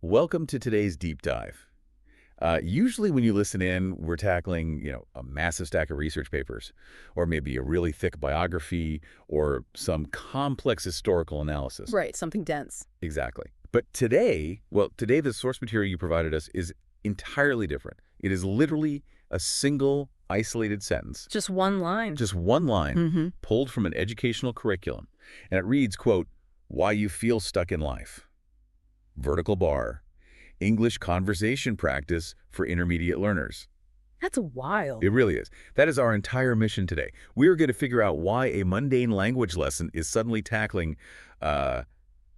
Welcome to today's deep dive. Usually when you listen in, we're tackling, a massive stack of research papers, or maybe a really thick biography, or some complex historical analysis. Right, something dense. Exactly. But today the source material you provided us is entirely different. It is literally a single isolated sentence, Just one line. just one line, Mm-hmm. pulled from an educational curriculum. And it reads, quote, "Why you feel stuck in life. Vertical bar. English conversation practice for intermediate learners." That's wild. It really is. That is our entire mission today. We are going to figure out why a mundane language lesson is suddenly tackling a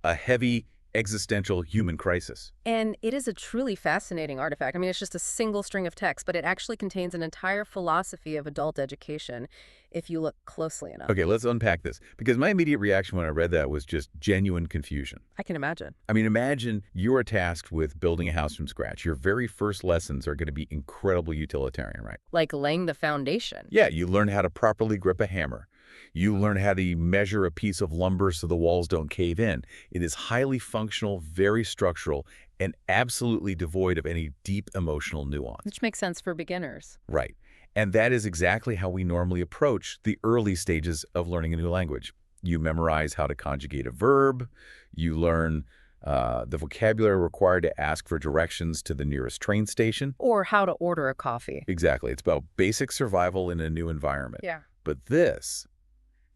heavy existential human crisis. And it is a truly fascinating artifact. I mean, it's just a single string of text, but it actually contains an entire philosophy of adult education if you look closely enough. Okay, let's unpack this, because my immediate reaction when I read that was just genuine confusion. I can imagine. I mean, imagine you are tasked with building a house from scratch. Your very first lessons are going to be incredibly utilitarian, right? Like laying the foundation. Yeah, you learn how to properly grip a hammer. You learn how to measure a piece of lumber so the walls don't cave in. It is highly functional, very structural, and absolutely devoid of any deep emotional nuance. Which makes sense for beginners. Right. And that is exactly how we normally approach the early stages of learning a new language. You memorize how to conjugate a verb. You learn the vocabulary required to ask for directions to the nearest train station. Or how to order a coffee. Exactly. It's about basic survival in a new environment. Yeah. But this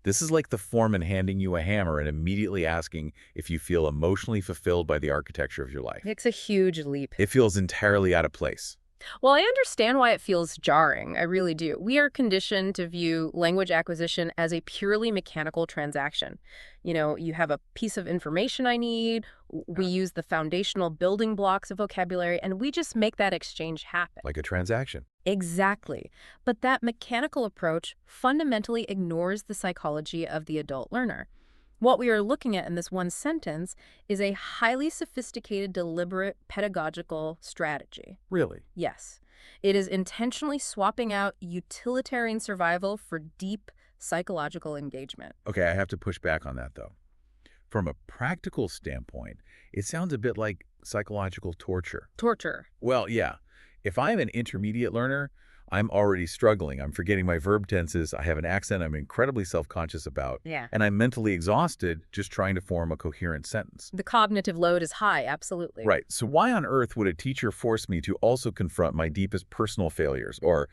is like the foreman handing you a hammer and immediately asking if you feel emotionally fulfilled by the architecture of your life. It's a huge leap. It feels entirely out of place. Well, I understand why it feels jarring. I really do. We are conditioned to view language acquisition as a purely mechanical transaction. You know, you have a piece of information I need, we use the foundational building blocks of vocabulary, and we just make that exchange happen. Like a transaction. Exactly. But that mechanical approach fundamentally ignores the psychology of the adult learner. What we are looking at in this one sentence is a highly sophisticated, deliberate pedagogical strategy. Really? Yes. It is intentionally swapping out utilitarian survival for deep psychological engagement. Okay, I have to push back on that, though. From a practical standpoint, it sounds a bit like psychological torture. Torture. Well, yeah. If I'm an intermediate learner, I'm already struggling. I'm forgetting my verb tenses. I have an accent I'm incredibly self-conscious about. Yeah. And I'm mentally exhausted just trying to form a coherent sentence. The cognitive load is high, absolutely. Right. So why on earth would a teacher force me to also confront my deepest personal failures or,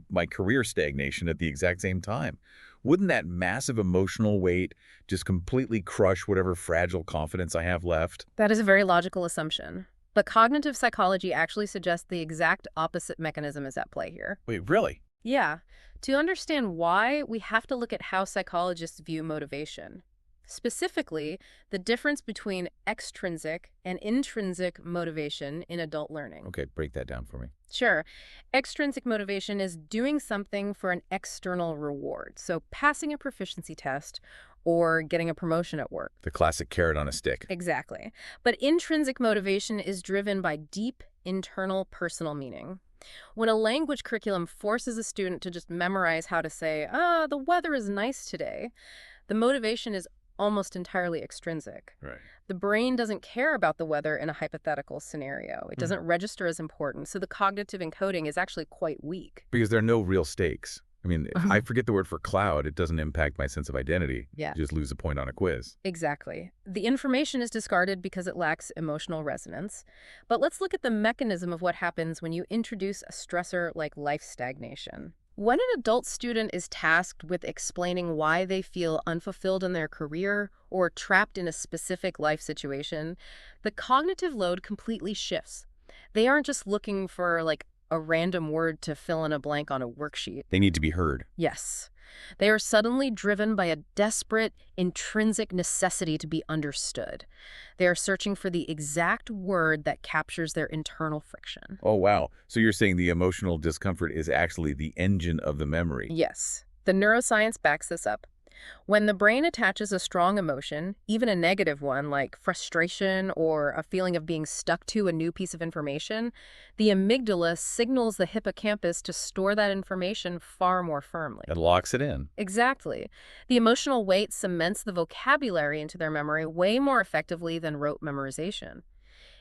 my career stagnation at the exact same time? Wouldn't that massive emotional weight just completely crush whatever fragile confidence I have left? That is a very logical assumption. But cognitive psychology actually suggests the exact opposite mechanism is at play here. Wait, really? Yeah. To understand why, we have to look at how psychologists view motivation. Specifically, the difference between extrinsic and intrinsic motivation in adult learning. Okay, break that down for me. Sure. Extrinsic motivation is doing something for an external reward. So passing a proficiency test or getting a promotion at work. The classic carrot on a stick. Exactly. But intrinsic motivation is driven by deep internal personal meaning. When a language curriculum forces a student to just memorize how to say, the weather is nice today, the motivation is almost entirely extrinsic. Right. The brain doesn't care about the weather in a hypothetical scenario. It doesn't register as important, so the cognitive encoding is actually quite weak. Because there are no real stakes. I mean, if I forget the word for cloud, it doesn't impact my sense of identity. Yeah. You just lose a point on a quiz. Exactly. The information is discarded because it lacks emotional resonance. But let's look at the mechanism of what happens when you introduce a stressor like life stagnation. When an adult student is tasked with explaining why they feel unfulfilled in their career or trapped in a specific life situation, the cognitive load completely shifts. They aren't just looking for, a random word to fill in a blank on a worksheet. They need to be heard. Yes. They are suddenly driven by a desperate, intrinsic necessity to be understood. They are searching for the exact word that captures their internal friction. Oh, wow. So you're saying the emotional discomfort is actually the engine of the memory. Yes. The neuroscience backs this up. When the brain attaches a strong emotion, even a negative one like frustration or a feeling of being stuck to a new piece of information, the amygdala signals the hippocampus to store that information far more firmly. It locks it in. Exactly. The emotional weight cements the vocabulary into their memory way more effectively than rote memorization.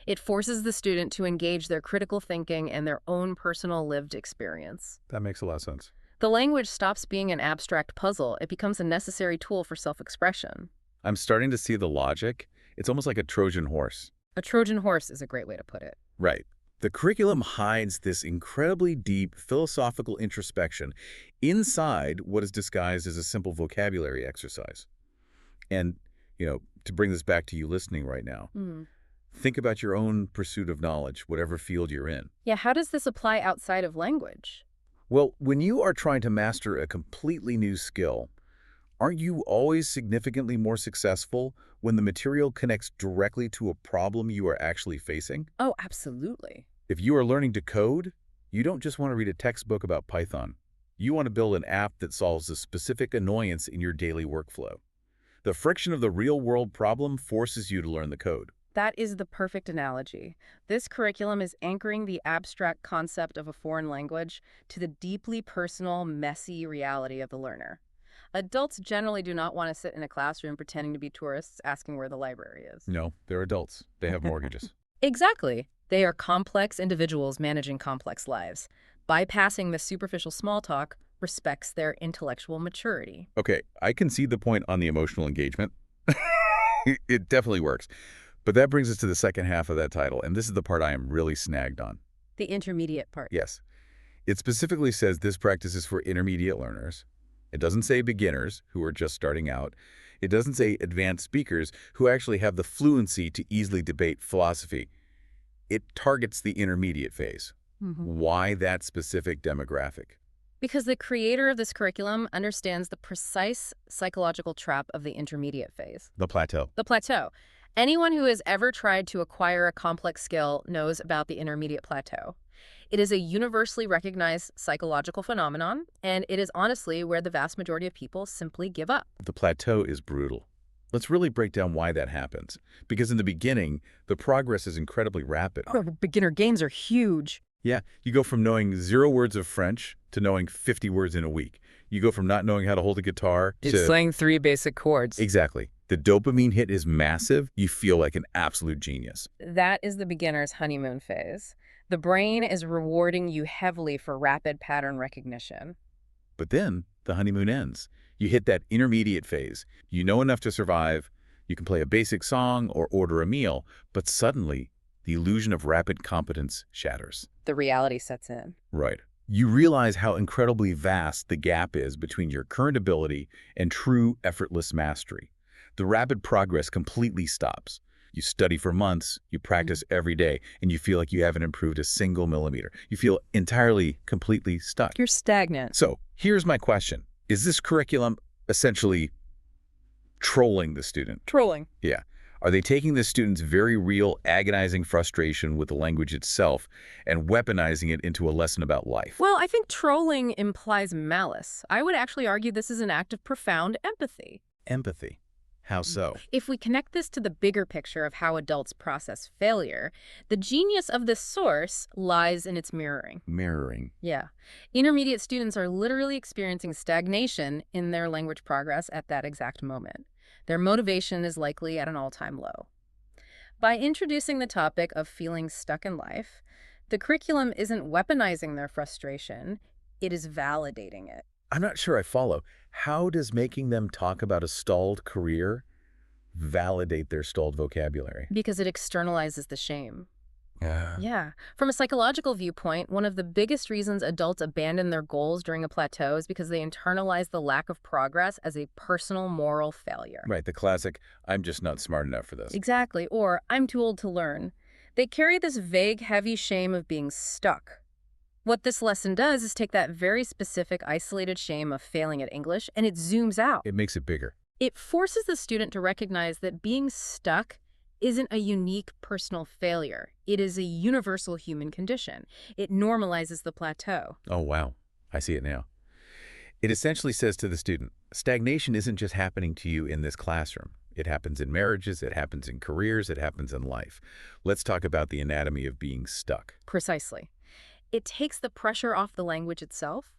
It forces the student to engage their critical thinking and their own personal lived experience. That makes a lot of sense. The language stops being an abstract puzzle. It becomes a necessary tool for self-expression. I'm starting to see the logic. It's almost like a Trojan horse. A Trojan horse is a great way to put it. Right. The curriculum hides this incredibly deep philosophical introspection inside what is disguised as a simple vocabulary exercise. And, to bring this back to you listening right now, think about your own pursuit of knowledge, whatever field you're in. Yeah, how does this apply outside of language? Well, when you are trying to master a completely new skill, aren't you always significantly more successful when the material connects directly to a problem you are actually facing? Oh, absolutely. If you are learning to code, you don't just want to read a textbook about Python. You want to build an app that solves a specific annoyance in your daily workflow. The friction of the real-world problem forces you to learn the code. That is the perfect analogy. This curriculum is anchoring the abstract concept of a foreign language to the deeply personal, messy reality of the learner. Adults generally do not want to sit in a classroom pretending to be tourists asking where the library is. No, they're adults. They have mortgages. Exactly. They are complex individuals managing complex lives. Bypassing the superficial small talk respects their intellectual maturity. Okay, I can see the point on the emotional engagement. It definitely works. But that brings us to the second half of that title, and this is the part I am really snagged on. The intermediate part. Yes. It specifically says this practice is for intermediate learners. It doesn't say beginners who are just starting out. It doesn't say advanced speakers who actually have the fluency to easily debate philosophy. It targets the intermediate phase. Why that specific demographic? Because the creator of this curriculum understands the precise psychological trap of the intermediate phase. The plateau. The plateau. Anyone who has ever tried to acquire a complex skill knows about the intermediate plateau. It is a universally recognized psychological phenomenon, and it is honestly where the vast majority of people simply give up. The plateau is brutal. Let's really break down why that happens. Because in the beginning, the progress is incredibly rapid. Oh, beginner gains are huge. Yeah, you go from knowing 0 words of French to knowing 50 words in a week. You go from not knowing how to hold a guitar to... It's slaying 3 basic chords. Exactly. The dopamine hit is massive. You feel like an absolute genius. That is the beginner's honeymoon phase. The brain is rewarding you heavily for rapid pattern recognition. But then the honeymoon ends. You hit that intermediate phase. You know enough to survive. You can play a basic song or order a meal. But suddenly, the illusion of rapid competence shatters. The reality sets in. Right. You realize how incredibly vast the gap is between your current ability and true effortless mastery. The rapid progress completely stops. You study for months, you practice every day, and you feel like you haven't improved a single millimeter. You feel entirely, completely stuck. You're stagnant. So here's my question. Is this curriculum essentially trolling the student? Trolling. Yeah. Are they taking the student's very real, agonizing frustration with the language itself and weaponizing it into a lesson about life? Well, I think trolling implies malice. I would actually argue this is an act of profound empathy. Empathy. How so? If we connect this to the bigger picture of how adults process failure, the genius of this source lies in its mirroring. Mirroring. Yeah. Intermediate students are literally experiencing stagnation in their language progress at that exact moment. Their motivation is likely at an all-time low. By introducing the topic of feeling stuck in life, the curriculum isn't weaponizing their frustration, it is validating it. I'm not sure I follow. How does making them talk about a stalled career validate their stalled vocabulary? Because it externalizes the shame. Yeah. Yeah. From a psychological viewpoint, one of the biggest reasons adults abandon their goals during a plateau is because they internalize the lack of progress as a personal moral failure. Right, the classic, I'm just not smart enough for this. Exactly. Or, I'm too old to learn. They carry this vague, heavy shame of being stuck. What this lesson does is take that very specific, isolated shame of failing at English, and it zooms out. It makes it bigger. It forces the student to recognize that being stuck isn't a unique personal failure. It is a universal human condition. It normalizes the plateau. Oh, wow. I see it now. It essentially says to the student, stagnation isn't just happening to you in this classroom. It happens in marriages, it happens in careers, it happens in life. Let's talk about the anatomy of being stuck. Precisely. It takes the pressure off the language itself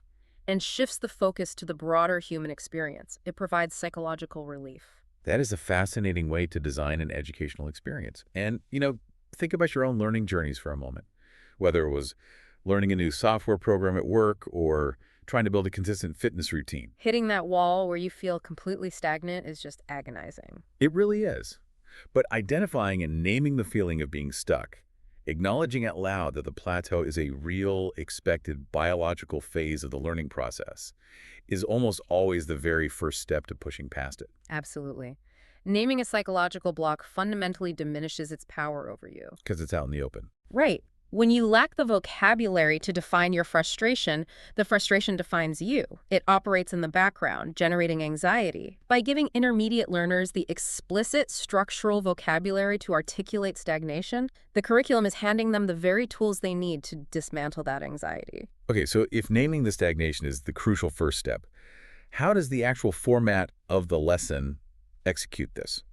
and shifts the focus to the broader human experience. It provides psychological relief. That is a fascinating way to design an educational experience. And, Think about your own learning journeys for a moment, whether it was learning a new software program at work or trying to build a consistent fitness routine. Hitting that wall where you feel completely stagnant is just agonizing. It really is. But identifying and naming the feeling of being stuck, acknowledging out loud that the plateau is a real, expected biological phase of the learning process, is almost always the very first step to pushing past it. Absolutely. Naming a psychological block fundamentally diminishes its power over you. Because it's out in the open. Right. When you lack the vocabulary to define your frustration, the frustration defines you. It operates in the background, generating anxiety. By giving intermediate learners the explicit structural vocabulary to articulate stagnation, the curriculum is handing them the very tools they need to dismantle that anxiety. Okay, so if naming the stagnation is the crucial first step, how does the actual format of the lesson execute this?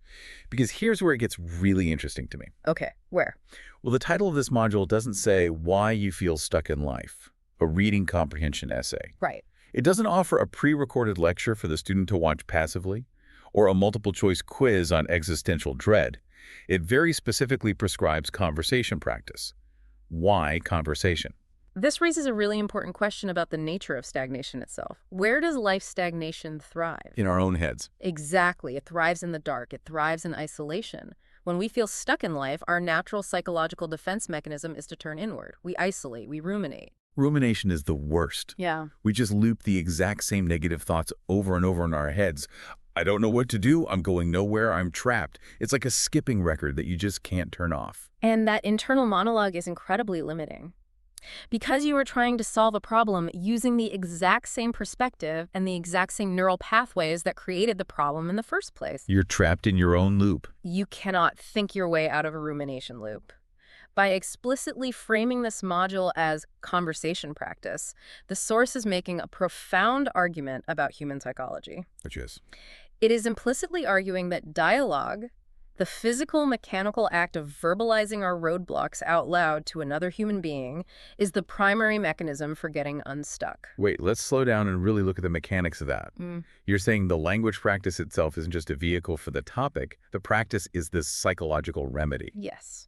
Because here's where it gets really interesting to me. Okay, where? Well, the title of this module doesn't say why you feel stuck in life, a reading comprehension essay. Right. It doesn't offer a pre-recorded lecture for the student to watch passively, or a multiple-choice quiz on existential dread. It very specifically prescribes conversation practice. Why conversation? This raises a really important question about the nature of stagnation itself. Where does life stagnation thrive? In our own heads. Exactly. It thrives in the dark. It thrives in isolation. When we feel stuck in life, our natural psychological defense mechanism is to turn inward. We isolate. We ruminate. Rumination is the worst. Yeah. We just loop the exact same negative thoughts over and over in our heads. I don't know what to do. I'm going nowhere. I'm trapped. It's like a skipping record that you just can't turn off. And that internal monologue is incredibly limiting. Because you are trying to solve a problem using the exact same perspective and the exact same neural pathways that created the problem in the first place. You're trapped in your own loop. You cannot think your way out of a rumination loop. By explicitly framing this module as conversation practice, the source is making a profound argument about human psychology. Which is? It is implicitly arguing that dialogue, the physical, mechanical act of verbalizing our roadblocks out loud to another human being, is the primary mechanism for getting unstuck. Wait, let's slow down and really look at the mechanics of that. You're saying the language practice itself isn't just a vehicle for the topic. The practice is this psychological remedy. Yes.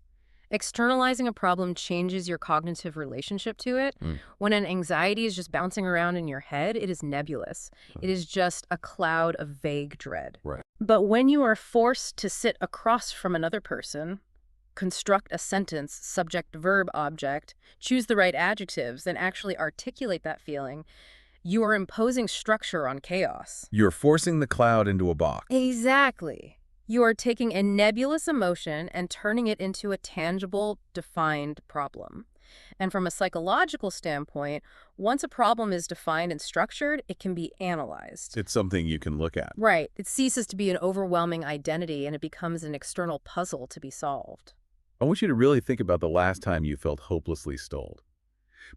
Externalizing a problem changes your cognitive relationship to it. When an anxiety is just bouncing around in your head, it is nebulous. It is just a cloud of vague dread. Right. But when you are forced to sit across from another person, construct a sentence, subject, verb, object, choose the right adjectives, and actually articulate that feeling, you are imposing structure on chaos. You're forcing the cloud into a box. Exactly. You are taking a nebulous emotion and turning it into a tangible, defined problem. And from a psychological standpoint, once a problem is defined and structured, it can be analyzed. It's something you can look at. Right. It ceases to be an overwhelming identity and it becomes an external puzzle to be solved. I want you to really think about the last time you felt hopelessly stalled.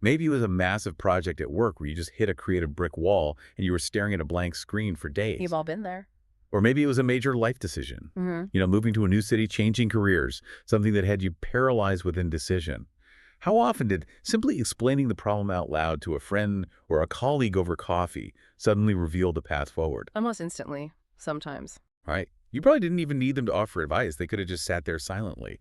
Maybe it was a massive project at work where you just hit a creative brick wall and you were staring at a blank screen for days. You've all been there. Or maybe it was a major life decision. Moving to a new city, changing careers, something that had you paralyzed with indecision. How often did simply explaining the problem out loud to a friend or a colleague over coffee suddenly reveal the path forward? Almost instantly, sometimes. Right. You probably didn't even need them to offer advice. They could have just sat there silently.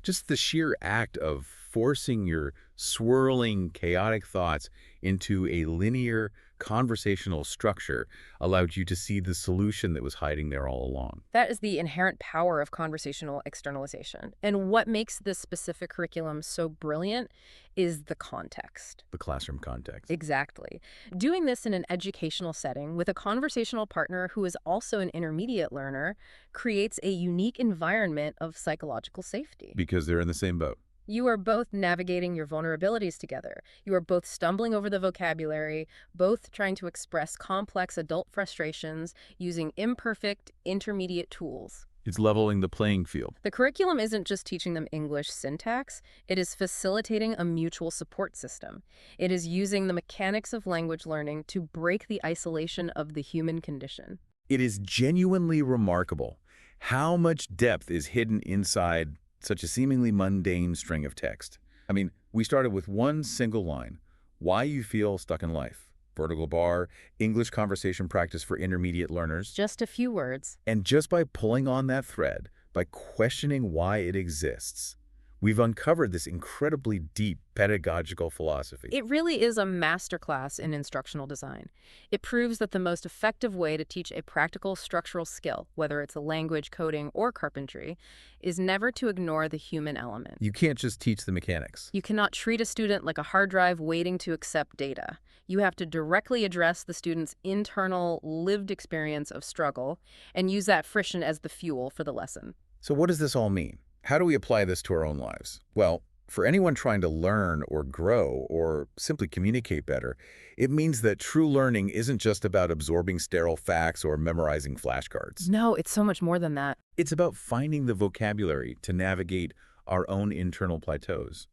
Just the sheer act of forcing your swirling, chaotic thoughts into a linear, conversational structure allowed you to see the solution that was hiding there all along. That is the inherent power of conversational externalization. And what makes this specific curriculum so brilliant is the context. The classroom context. Exactly. Doing this in an educational setting with a conversational partner who is also an intermediate learner creates a unique environment of psychological safety. Because they're in the same boat. You are both navigating your vulnerabilities together. You are both stumbling over the vocabulary, both trying to express complex adult frustrations using imperfect, intermediate tools. It's leveling the playing field. The curriculum isn't just teaching them English syntax, it is facilitating a mutual support system. It is using the mechanics of language learning to break the isolation of the human condition. It is genuinely remarkable how much depth is hidden inside such a seemingly mundane string of text. I mean, we started with one single line, why you feel stuck in life. Vertical bar, English conversation practice for intermediate learners. Just a few words. And just by pulling on that thread, by questioning why it exists, We've uncovered this incredibly deep pedagogical philosophy. It really is a masterclass in instructional design. It proves that the most effective way to teach a practical structural skill, whether it's a language, coding, or carpentry, is never to ignore the human element. You can't just teach the mechanics. You cannot treat a student like a hard drive waiting to accept data. You have to directly address the student's internal, lived experience of struggle and use that friction as the fuel for the lesson. So what does this all mean? How do we apply this to our own lives? Well, for anyone trying to learn or grow or simply communicate better, it means that true learning isn't just about absorbing sterile facts or memorizing flashcards. No, it's so much more than that. It's about finding the vocabulary to navigate our own internal plateaus.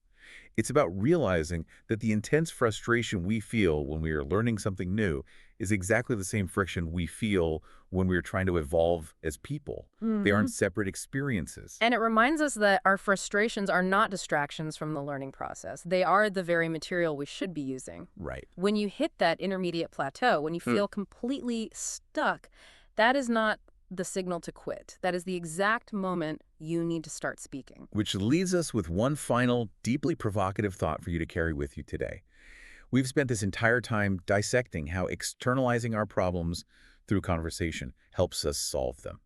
It's about realizing that the intense frustration we feel when we are learning something new is exactly the same friction we feel when we are trying to evolve as people. They aren't separate experiences. And it reminds us that our frustrations are not distractions from the learning process. They are the very material we should be using. Right. When you hit that intermediate plateau, when you feel completely stuck, that is not the signal to quit. That is the exact moment you need to start speaking. Which leads us with one final, deeply provocative thought for you to carry with you today. We've spent this entire time dissecting how externalizing our problems through conversation helps us solve them.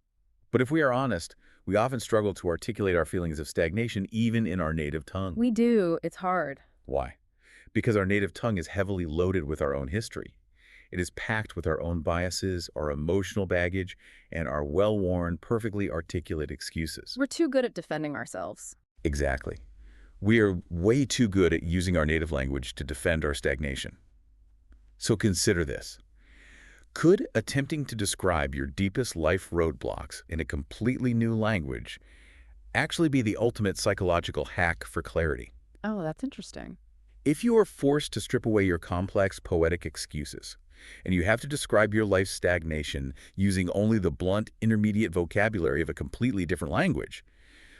But if we are honest, we often struggle to articulate our feelings of stagnation even in our native tongue. We do. It's hard. Why? Because our native tongue is heavily loaded with our own history. It is packed with our own biases, our emotional baggage, and our well-worn, perfectly articulate excuses. We're too good at defending ourselves. Exactly. We are way too good at using our native language to defend our stagnation. So consider this. Could attempting to describe your deepest life roadblocks in a completely new language actually be the ultimate psychological hack for clarity? Oh, that's interesting. If you are forced to strip away your complex poetic excuses, and you have to describe your life's stagnation using only the blunt, intermediate vocabulary of a completely different language,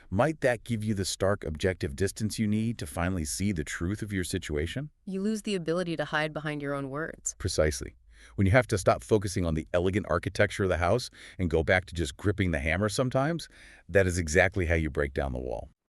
might that give you the stark, objective distance you need to finally see the truth of your situation? You lose the ability to hide behind your own words. Precisely. When you have to stop focusing on the elegant architecture of the house and go back to just gripping the hammer sometimes, that is exactly how you break down the wall.